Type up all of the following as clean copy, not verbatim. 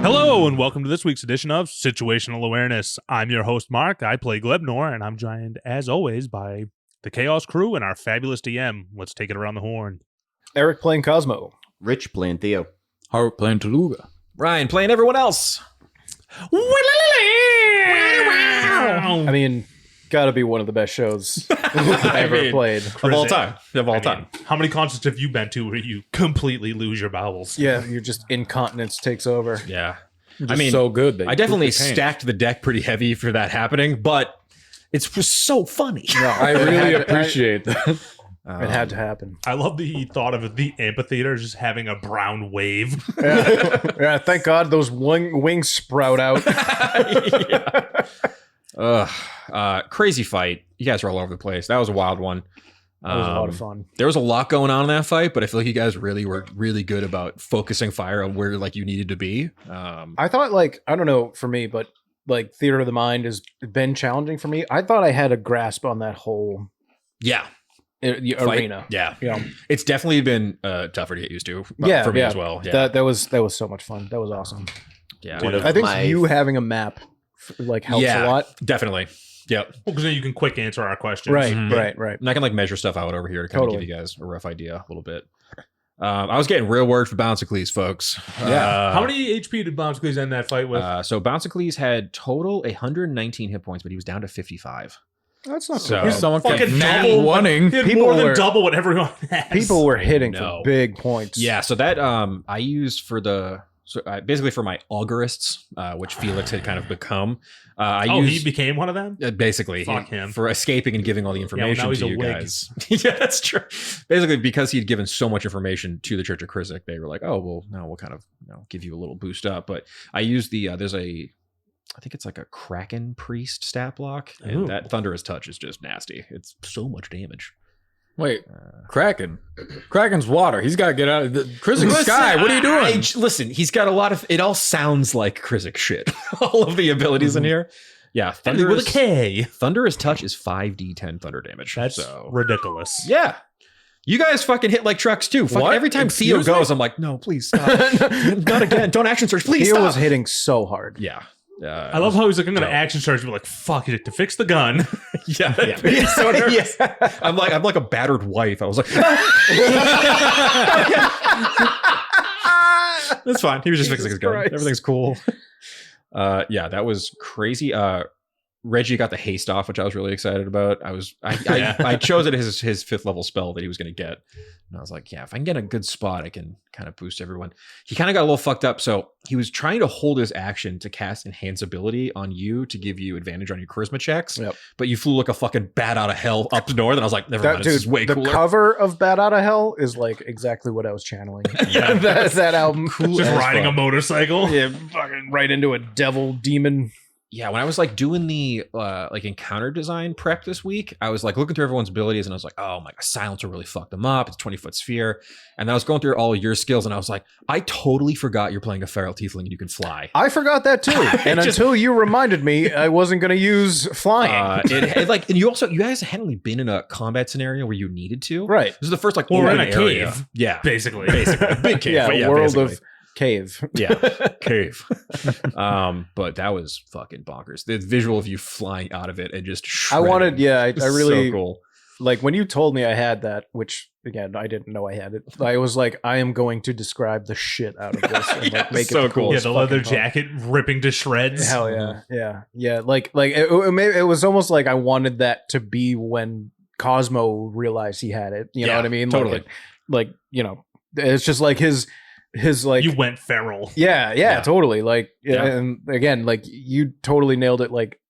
Hello, and welcome to this week's edition of Situational Awareness. I'm your host, Mark. I play Glebnor, and I'm joined, as always, by the Chaos crew and our fabulous DM. Let's take it around the horn. Eric playing Cosmo. Rich playing Theo. Hart playing Toluga. Ryan playing everyone else. I mean, gotta be one of the best shows ever played. Of all time. How many concerts have you been to where you completely lose your bowels? Yeah, you're just incontinence takes over. Yeah. I mean, so good. That I definitely stacked the deck pretty heavy for that happening, but it was so funny. No, I really appreciate that. It had to happen. I love the thought of the amphitheater just having a brown wave. Yeah, thank God those wings sprout out. Crazy fight. You guys are all over the place. That was a wild one. That was a lot of fun. There was a lot going on in that fight, but I feel like you guys really were really good about focusing fire on where like you needed to be. I thought, like, I don't know for me, but like Theater of the Mind has been challenging for me. I thought I had a grasp on that whole yeah. arena. Yeah. Yeah. It's definitely been tougher to get used to for me as well. Yeah. That was so much fun. That was awesome. Yeah. I think you having a map like helps a lot. Definitely. Yep. Well, because then you can quick answer our questions. Right, Mhm. right. And I can like measure stuff out over here to kind of give you guys a rough idea a little bit. I was getting real worried for Bouncicles, folks. How many HP did Bombsqueeze end that fight with? So Bouncicles had total 119 hit points, but he was down to 55. That's not So- so Here's someone Fucking fucking double. wanting. He had people more than were- double what everyone has. People were hitting know. for big points. Yeah, so that I used for the basically for my augurists, which Felix had kind of become. He became one of them? Basically Fuck him. for escaping and giving all the information now he's to a you wig. guys. Yeah, that's true. Basically, because he'd given so much information to the Church of Krizik, they were like, "Oh, well, now we'll kind of give you a little boost up." But I used the I think it's like a Kraken Priest stat block, and Ooh. that Thunderous Touch is just nasty. It's so much damage. Wait, Kraken. Kraken's water. He's got to get out of the Krizik Sky. What are you doing? Listen, he's got a lot of. It all sounds like Krizik shit. All of the abilities in here. Yeah, With a K. Thunderous Touch is 5d10 thunder damage. That's so ridiculous. yeah. You guys fucking hit like trucks too. Fucking What? every time Theo Excuse me? goes, I'm like, no, please stop. Not again. Don't action search. Please Theo stop. was hitting so hard. Yeah. I love how he's like, I'm going to action charge, but like, fuck it, to fix the gun. Yeah. He's so nervous. I'm like a battered wife. I was like, that's fine. He was just fixing his gun. Christ. Everything's cool. Yeah, that was crazy. Reggie got the haste off, which I was really excited about. I chose it as his 5th level spell that he was going to get. And I was like, yeah, if I can get a good spot, I can kind of boost everyone. He kind of got a little fucked up. So he was trying to hold his action to cast Enhance Ability on you to give you advantage on your charisma checks. Yep. But you flew like a fucking bat out of hell up north. And I was like, never mind. This is way the cooler. cover of Bat Out of Hell is like exactly what I was channeling. that album. Cool Just as riding fuck. a motorcycle. Yeah, fucking right into a devil demon. Yeah, when I was like doing the like encounter design prep this week, I was like looking through everyone's abilities and I was like, oh my god, Silencer really fucked them up. It's 20-foot sphere. And then I was going through all of your skills and I was like, I totally forgot you're playing a feral tiefling and you can fly. I forgot that too. And until you reminded me, I wasn't going to use flying. And you guys hadn't really been in a combat scenario where you needed to. Right. This is the first like Well, we're in open a area. cave. Yeah. Basically. Big cave. Yeah, but world basically. of cave. Yeah, cave. But that was fucking bonkers. The visual of you flying out of it and just I wanted, I It's really, so cool. like when you told me I had that, which again, I didn't know I had it. I was like, I am going to describe the shit out of this and Yeah, like make so it the cool. Yeah, coolest the leather fucking punk. jacket ripping to shreds. Hell yeah. Like it was almost like I wanted that to be when Cosmo realized he had it. You know Yeah, what I mean? totally. Like it's just like his like You went feral. yeah, totally. Like Yeah. and again, like you totally nailed it. Like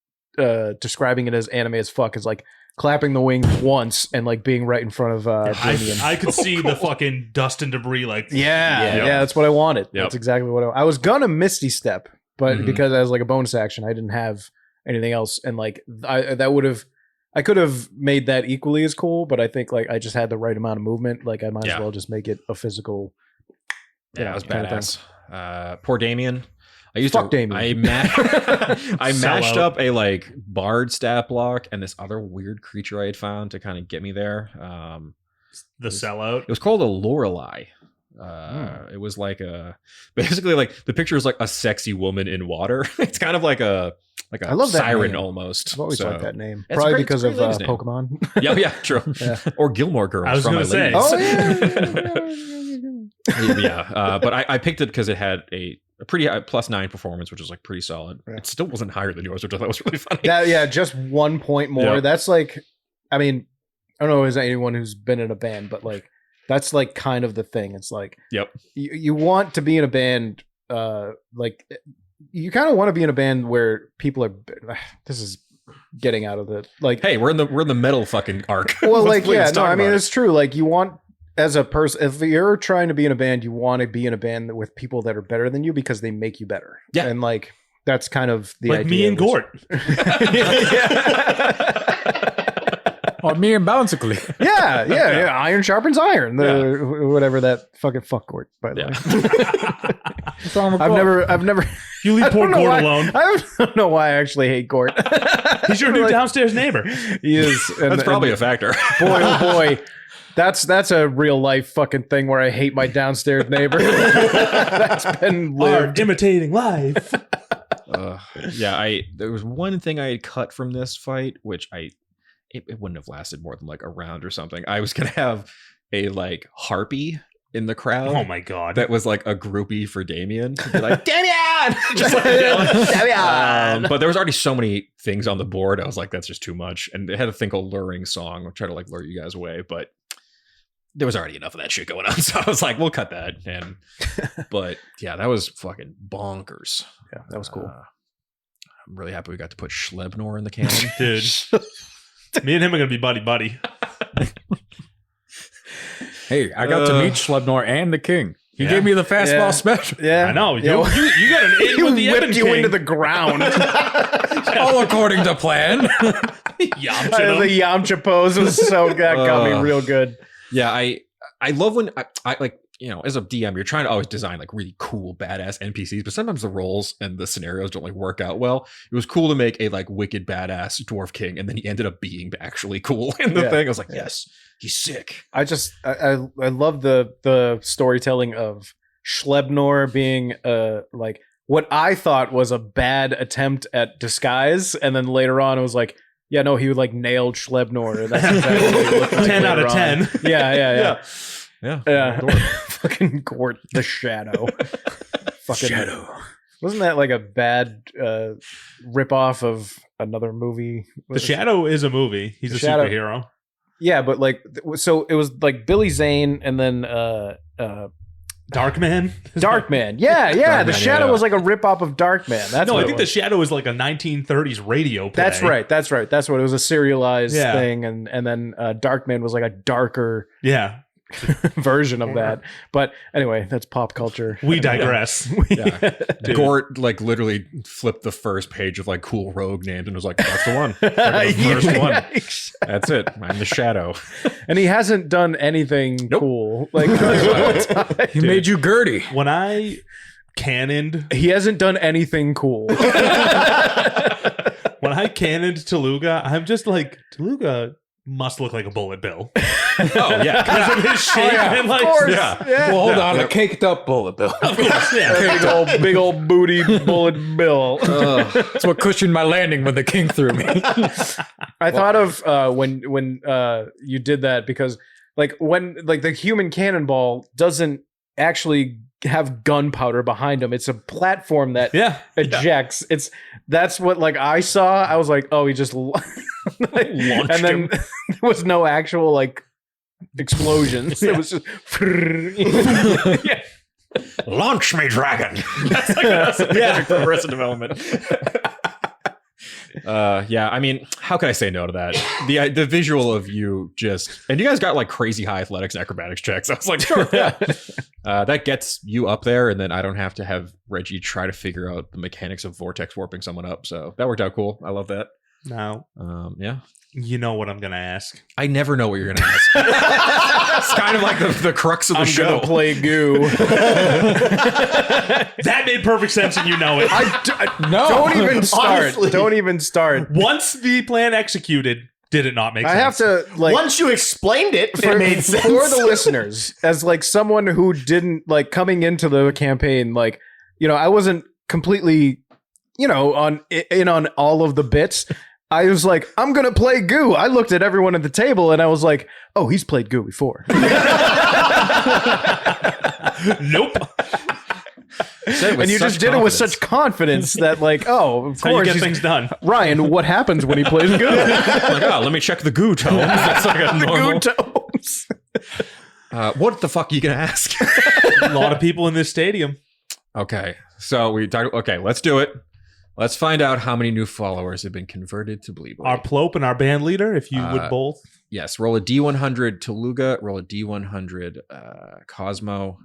describing it as anime as fuck is like clapping the wings once and like being right in front of Damien. I could see the fucking dust and debris like Yeah, that's what I wanted. Yep. That's exactly what I was gonna Misty Step, but Mhm. because as like a bonus action, I didn't have anything else, and like I could have made that equally as cool, but I think like I just had the right amount of movement. Like I might as well just make it a physical. Yeah, that was kind of thing. badass. Poor Damien. Fuck Damien. I mashed Sellout. up a like bard stat block and this other weird creature I had found to kind of get me there. the sellout. It was called a Lorelei. It was like basically like the picture is like a sexy woman in water. It's kind of like a I love that siren name. almost. I've always liked that name. It's Probably great- because it's of a great lady's name. Pokemon. Yeah, true. Yeah. Or Gilmore Girls. I was from gonna my say. ladies. But I picked it because it had a pretty high +9 performance, which is like pretty solid. Yeah. It still wasn't higher than yours, which I thought was really funny. Just 1 point more. Yeah. That's like, I mean, I don't know as anyone who's been in a band, but like that's like kind of the thing. It's like, Yep. you want to be in a band, like you kind of want to be in a band where people are. This is getting out of the like. Hey, we're in the metal fucking arc. Well, Let's like talk I mean about it. it's true. Like you want as a person, if you're trying to be in a band, you want to be in a band with people that are better than you because they make you better. Yeah. And like that's kind of the Like idea. me and Gort. Or me and Bouncically. Yeah. Iron sharpens iron. Whatever that fucking fuck Gort, by the way. I've never. You leave poor don't know Gort why- alone. I don't know why I actually hate Gort. He's your new Like, downstairs neighbor. He is. That's probably a factor. boy, oh boy. That's a real life fucking thing where I hate my downstairs neighbor. That's been lived. Imitating life. There was one thing I had cut from this fight, which it wouldn't have lasted more than like a round or something. I was gonna have a like harpy in the crowd. Oh my god. That was like a groupie for Damien. To be like, Damien! Just like, Damien! But there was already so many things on the board. I was like, that's just too much. And it had a thing called luring song. I'll try to like lure you guys away, but there was already enough of that shit going on. So I was like, we'll cut that. But yeah, that was fucking bonkers. Yeah, that was cool. I'm really happy we got to put Schlebnor in the canon. Dude. Me and him are gonna be buddy. Hey, I got to meet Schlebnor and the King. He gave me the fastball special. Yeah, I know. Yeah, You got an in he with the whipped Evan you King. into the ground. All according to plan. Yamcha The Yamcha pose was so got me real good. Yeah, I love when I like, you know, as a DM, you're trying to always design like really cool, badass NPCs, but sometimes the roles and the scenarios don't like work out well. It was cool to make a like wicked badass dwarf king, and then he ended up being actually cool in the thing. I was like, yes, he's sick. I love the storytelling of Schlebnor being like what I thought was a bad attempt at disguise, and then later on it was like, yeah, no, he would like nailed Schlebnor. That's exactly what he looked like 10 out of later 10. on. Yeah. Yeah. Fucking Gort the Shadow. Fucking Shadow. Wasn't that like a bad ripoff of another movie? The Shadow is a movie. He's The a Shadow- superhero. Yeah, but like, so it was like Billy Zane and then Darkman. Darkman. Yeah. Darkman, The Shadow yeah. was like a ripoff of Darkman. That's No, what I it think The was. Shadow is like a 1930s radio play. That's right. That's what it was, a serialized Yeah. thing, and then Darkman was like a darker Yeah. version of that. But anyway, that's pop culture. We digress. Yeah. Dude. Gort like literally flipped the first page of like cool rogue names and was like, that's the one. That's the first one. That's it. I'm the Shadow. And he hasn't done anything Nope. cool. Like He made you Gertie. When I cannoned he hasn't done anything cool. when I cannoned Toluga, I'm just like, Toluga must look like a bullet bill. Oh yeah. Because of his shape and like Yeah. Well, hold on. A caked up bullet bill. of course, yeah. big old booty bullet bill. That's what cushioned my landing when the King threw me. I thought of when you did that, because like when like the human cannonball doesn't actually have gunpowder behind him. It's a platform that ejects. That's what like I saw. I was like, oh, he just launched and then there was no actual like explosions. It was just Launch me, dragon. That's like for Arrested Development. I mean, how could I say no to that? The visual of you just, and you guys got like crazy high athletics and acrobatics checks. I was like, sure, yeah. That gets you up there, and then I don't have to have Reggie try to figure out the mechanics of vortex warping someone up. So that worked out cool. I love that. Now, Yeah. you know what I'm going to ask. I never know what you're gonna ask. It's kind of like the crux of the I'm show. gonna play goo. That made perfect sense, and you know it. No, don't even start. Honestly. Don't even start. Once the plan executed, Did it not make I sense? have to like Once you explained it, it made sense. for the listeners, as like someone who didn't like coming into the campaign, like, you know, I wasn't completely, you know, on all of the bits. I was like, I'm gonna play Goo. I looked at everyone at the table and I was like, oh, he's played Goo before. Nope. And you just did it with such confidence that, like, oh, of That's how you course, get he's- things done. Ryan, what happens when he plays Goo? Like, oh, let me check the goo tones. That's like a normal. Goo tones. What the fuck are you gonna ask? A lot of people in this stadium. Okay, so we talked. Okay, let's do it. Let's find out how many new followers have been converted to Bleed. Our Plope and our band leader, if you would both. Yes, roll a D100 Toluga, roll a D100 Cosmo.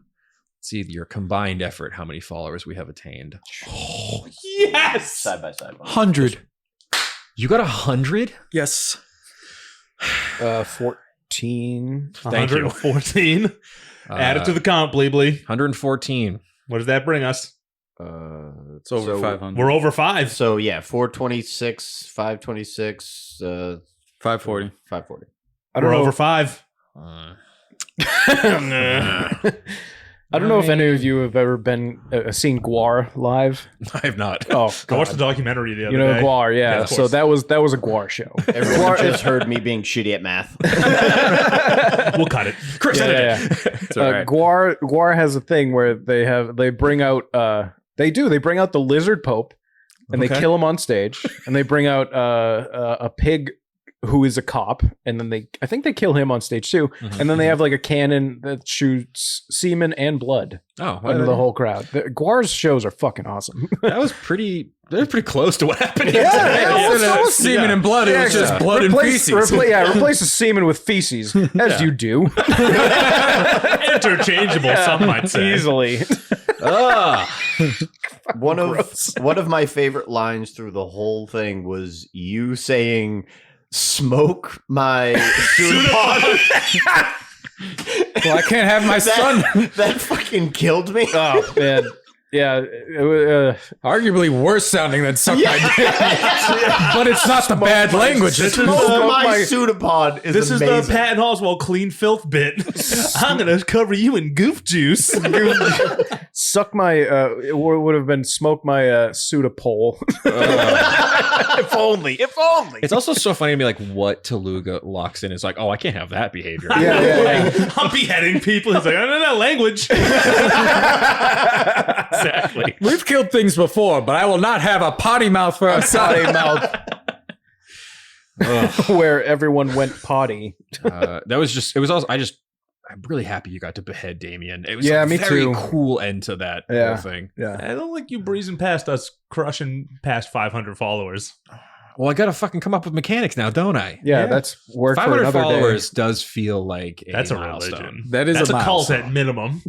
See your combined effort, how many followers we have attained. Oh, yes! Side by side. 100. You got 100? Yes. 14. Thank you. 114. Add it to the count, Bleebly. 114. What does that bring us? It's over 500. We're over 5. So yeah, 426, 526, 540. 540. I don't We're know. over 5. I don't know if any of you have ever been seen Guar live. I have not. Oh, I watched the God. documentary the other You know day. Guar, yeah. Yeah, of So course. that was a Guar show. Everyone just heard me being shitty at math. We'll cut it. Chris, Yeah, edit yeah, it. It's all right. Guar has a thing where they bring out they bring out the lizard pope and they Okay. kill him on stage, and they bring out a pig who is a cop, and then I think they kill him on stage too, Mhm. and then they have like a cannon that shoots semen and blood Oh, into the whole crowd. Guar's shows are fucking awesome. that was pretty close to what happened. Yeah, yesterday. it's almost semen and blood. It was Yeah, just blood and feces. Replace the semen with feces, as you do. Interchangeable, some might say. Easily. Ah. One of my favorite lines through the whole thing was you saying, "Smoke my pseudopod." Well, I can't have my son. That fucking killed me. Oh man, yeah. Arguably worse sounding than suck my dick. But it's not the bad language. It's Smoke my my- pseudopod is This amazing. is the Patton Oswalt clean filth bit. I'm going to cover you in goof juice. Suck my. It would have been smoke my pseudopole. If only. If only. It's also so funny to me, like what Toluga locks in is like, oh, I can't have that behavior. Yeah. I'm beheading people. He's like, I don't know language. Exactly. We've killed things before, but I will not have a potty mouth for a Potty son. mouth. Where everyone went potty. That was just. It was also. I'm really happy you got to behead Damien. It was Yeah, a me very too. cool end to that Yeah. whole thing. Yeah. I don't like you breezing past us, crushing past 500 followers. Well, I got to fucking come up with mechanics now, don't I? Yeah, that's work for 500 another followers does feel like That's a milestone. religion. That is That's a a cult milestone. at minimum.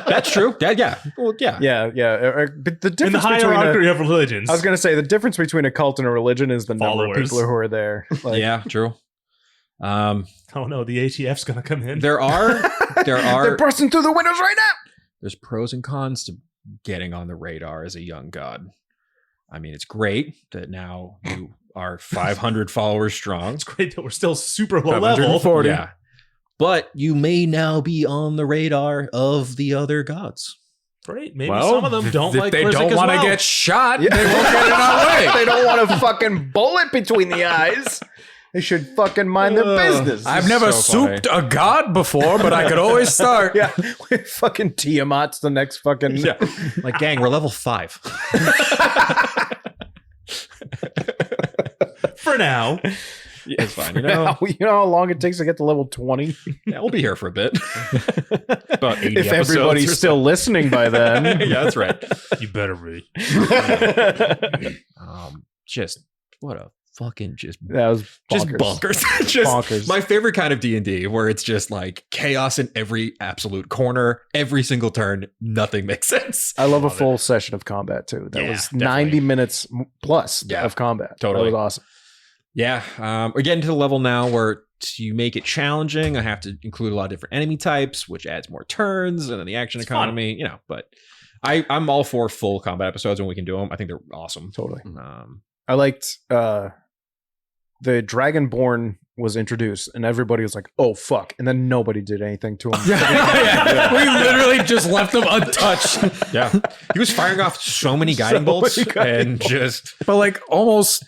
That's true. Yeah. Well, yeah. day. Yeah. But the In the difference between hierarchy of religions. I was gonna say the difference between a cult and a religion is the number of Followers. people who are there. Like, Yeah, true. Oh no, the ATF's going to come in. There are they're busting through the windows right now. there's pros and cons to getting on the radar as a young god. I mean, it's great that now you are 500 followers strong. It's great that we're still super low level. 540. Yeah. But you may now be on the radar of the other gods. Great. Maybe Well, some of them don't if like they Klizzik don't as want to well. get shot, Yeah. they won't get in our way. They don't want a fucking bullet between the eyes. They should fucking mind their business. I've never so funny. souped a god before, but I could always start. Yeah, fucking Tiamat's the next fucking. Yeah. Like, gang, we're level 5. For now. It's fine. You know, You know how long it takes to get to level 20? yeah, we'll be here for a bit. About 80 If episodes everybody's or still listening by then. yeah, that's right. You better be. Just what a fucking just That was bonkers. Just Bonkers. my favorite kind of D&D where it's just like chaos in every absolute corner, every single turn, nothing makes sense. I love a full session of combat too. That Yeah, was definitely. 90 minutes plus Yeah, of combat. totally. That was awesome. Yeah, we're getting to the level now where to make it challenging, I have to include a lot of different enemy types, which adds more turns and then the action It's economy, you know, but I'm all for full combat episodes when we can do them. I think they're awesome. Totally. Um, I liked the Dragonborn was introduced, and everybody was like, "Oh fuck!" and then nobody did anything to him. Yeah. We literally just left him untouched. Yeah, he was firing off so many guiding bolts and just. But like almost,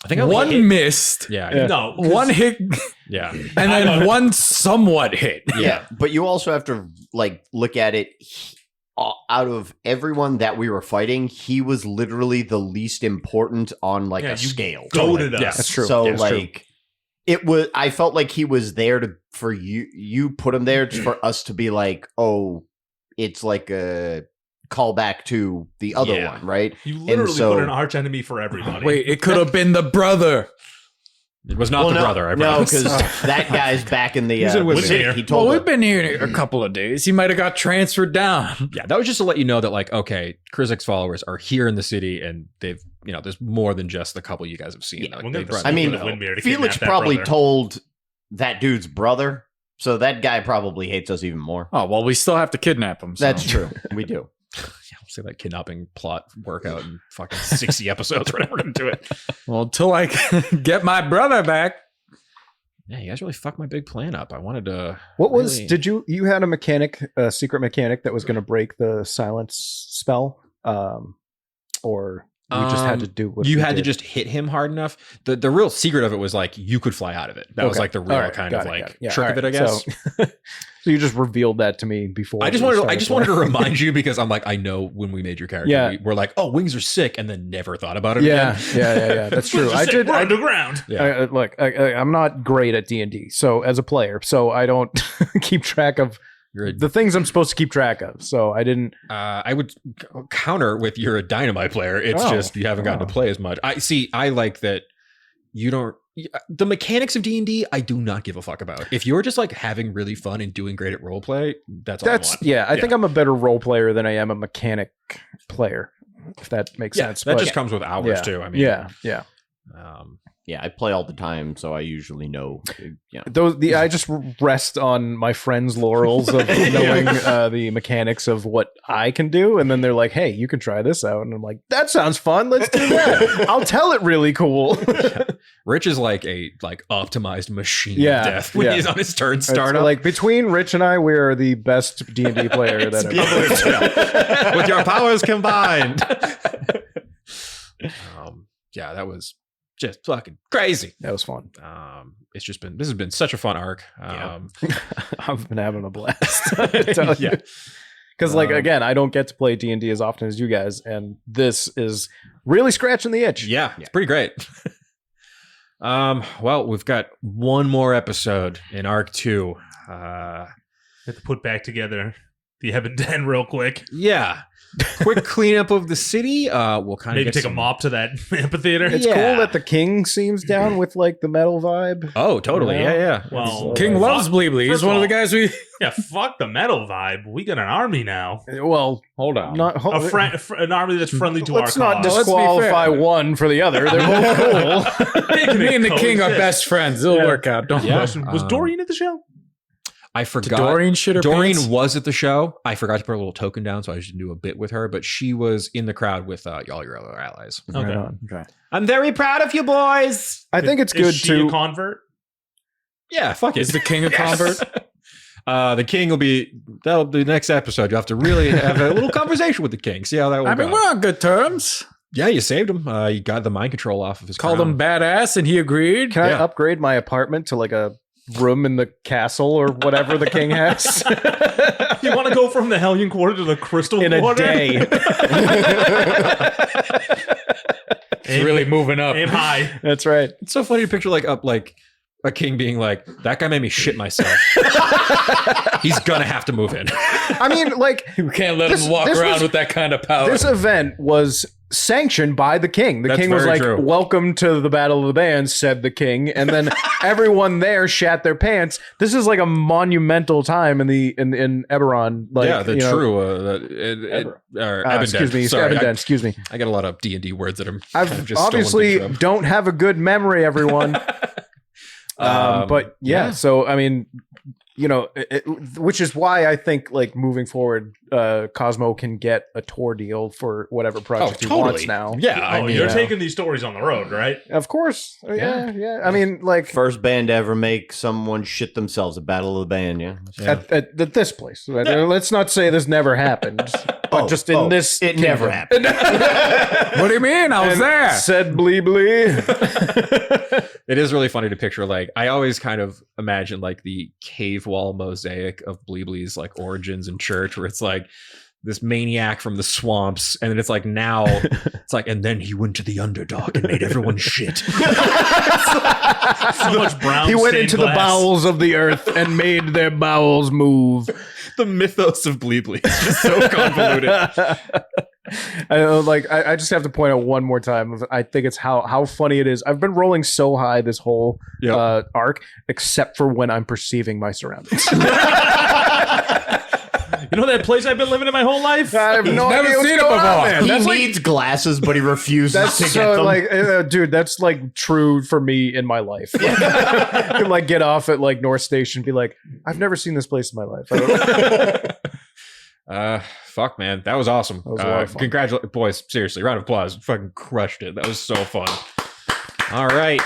I think I only one hit- missed. Yeah, No, One hit, yeah. and then one somewhat hit. Yeah, but you also have to like look at it. Out of everyone that we were fighting, he was literally the least important on like Yeah, a you scale. goaded us. Yeah, That's true. So Yeah, that's true. like it was. I felt like he was there for you. You put him there for us to be like, oh, it's like a callback to the other Yeah. one, right? You literally so- put an arch enemy for everybody. Wait, it could have been the brother. It was not the brother. I no, promise. because that guy's back in the He's in Windsor. city. He told Well, us. we've been here a couple of days. He might have got transferred down. Yeah, that was just to let you know that, like, okay, Krizik's followers are here in the city, and they've, there's more than just the couple you guys have seen. Yeah, Like, we'll they get brought the I mean, people to help. Windmere to Felix kidnap that probably brother. told that dude's brother, so that guy probably hates us even more. Oh, well, we still have to kidnap him. So. That's true. We do. Yeah, we'll say that kidnapping plot workout in fucking 60 episodes. We're never going to do it. Well, until I can get my brother back. Yeah, you guys really fucked my big plan up. I wanted to. What was? really- Did you had a mechanic, a secret mechanic that was going to break the silence spell, or you just had to do what you had to did? just hit him hard enough. The real secret of it was like you could fly out of it. That was Okay. like the real All right, kind got of it, like got it. Yeah, trick all of it, I right. guess. So you just revealed that to me before. I just we wanted started to playing. remind you because I'm like, I know when we made your character, Yeah. we're like, oh, wings are sick, and then never thought about it Yeah, again. yeah. That's true. Just I say, did. We're I, underground. Yeah. look, I'm not great at D&D, so as a player, so I don't keep track of You're a the things I'm supposed to keep track of. So I didn't. I would counter with you're a dynamite player. It's Oh. just you haven't gotten to play as much. I like that you don't. The mechanics of D&D, I do not give a fuck about. If you're just like having really fun and doing great at role play, that's all I want. I think I'm a better role player than I am a mechanic player, if that makes Yeah, sense. that But- just comes with hours yeah, too. I mean, yeah. Yeah, I play all the time, so I usually know. I just rest on my friends' laurels of knowing the mechanics of what I can do, and then they're like, "Hey, you can try this out," and I'm like, "That sounds fun. Let's do that. I'll tell it really cool." Rich is like a optimized machine Yeah, of death when yeah. he's on his turn It's startup. like between Rich and I, we're the best D&D player that ever. with your powers combined. Yeah, that was just fucking crazy. That was fun. This has been such a fun arc. I've been having a blast. I tell you. Yeah. Because, again, I don't get to play D&D as often as you guys, and this is really scratching the itch. Yeah, it's pretty great. Well, we've got one more episode in arc 2. Have to put back together the Heaven Den real quick. Yeah. Quick cleanup of the city. We'll kind of Maybe take a mop to that amphitheater. It's Yeah. cool that the king seems down with like the metal vibe. Oh, totally. Yeah. Yeah. Well, King loves Bleebly. He's First of one of the all- guys we. yeah, fuck the metal vibe. We got an army now. Well, Hold on. not An army that's friendly to let's our not cause. Let's be disqualify fair. one for the other. They're both cool. Me and the king are Coexist. best friends. It'll Yeah. work out. Don't Yeah. worry. Was Doreen at the show? I Did forgot. Doreen shit her Doreen pants? was at the show. I forgot to put a little token down, so I should do a bit with her. But she was in the crowd with all your other allies. Okay. Right on. Okay. I'm very proud of you, boys. I think it's Is good she a to. convert? Yeah, fuck it. Is the king a convert? The king will be. That'll be the next episode. You have to really have a little conversation with the king. See how that will I go. mean, we're on good terms. Yeah, you saved him. You got the mind control off of his. Called crown. him badass, and he agreed. Can I Yeah. upgrade my apartment to like a room in the castle or whatever the king has You want to go from the Hellion Quarter to the Crystal in a Quarter? day? It's really moving up. Aim high. That's right. It's so funny to picture like a king being like, that guy made me shit myself. He's gonna have to move in. I mean, like You can't let This- him walk this around was- with that kind of power. this event was sanctioned by the king. The That's king was very like, true. "Welcome to the Battle of the Bands," said the king, and then everyone there shat their pants. This is like a monumental time in Eberron. Like, yeah, the you know, true. Ebenden. excuse me, Sorry, Ebenden, excuse me. I got a lot of D&D words that I'm I've kind of just stolen obviously things from. don't have a good memory, everyone. But yeah, yeah. so I mean, which is why I think like moving forward, Cosmo can get a tour deal for whatever project he wants now. Yeah, You're taking these stories on the road, right? Of course. Yeah. I mean, like First band to ever make someone shit themselves, a battle of the band, yeah. at this place. Let's not say this never happened, but just in this, it never happened. What do you mean? I was there. Said blee blee. It is really funny to picture. Like, I always kind of imagine like the cave wall mosaic of Bleeblee's like origins in church, where it's like this maniac from the swamps, and then it's like now it's like, and then he went to the Underdog and made everyone shit. So much brown. He went stained into glass. the bowels of the earth and made their bowels move. The mythos of Bleeblee is just so convoluted. I just have to point out one more time. I think it's how funny it is. I've been rolling so high this whole arc, except for when I'm perceiving my surroundings. You know that place I've been living in my whole life? I have no never idea what's seen it going on, before. man. He That's needs glasses, but he refuses that's to get so them. like, dude, that's like true for me in my life. You can like get off at like North Station, and be like, I've never seen this place in my life. I don't Fuck, man, that was awesome. That was a lot of fun. Congratulations, boys. Seriously, round of applause. Fucking crushed it. That was so fun. All right,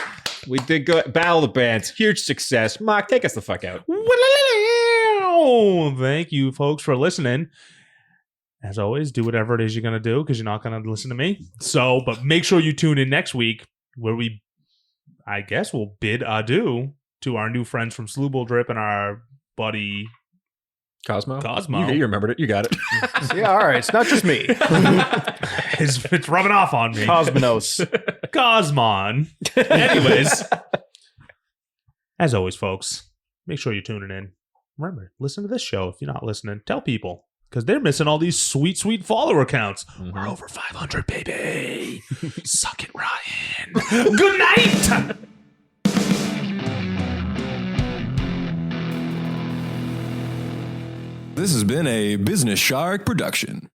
we did good. Battle of the Bands, huge success. Mark, take us the fuck out. Thank you, folks, for listening. As always, do whatever it is you're going to do, because you're not going to listen to me. So, but make sure you tune in next week, where I guess we'll bid adieu to our new friends from Slewbull Drip and our buddy Cosmo. You remembered it. You got it. yeah, all right. It's not just me. It's rubbing off on me. Cosmonos. Cosmon. Anyways, as always, folks, make sure you're tuning in. Remember, listen to this show. If you're not listening, tell people, because they're missing all these sweet, sweet follower counts. Mm-hmm. We're over 500, baby. Suck it, Ryan. Good night. This has been a Business Shark production.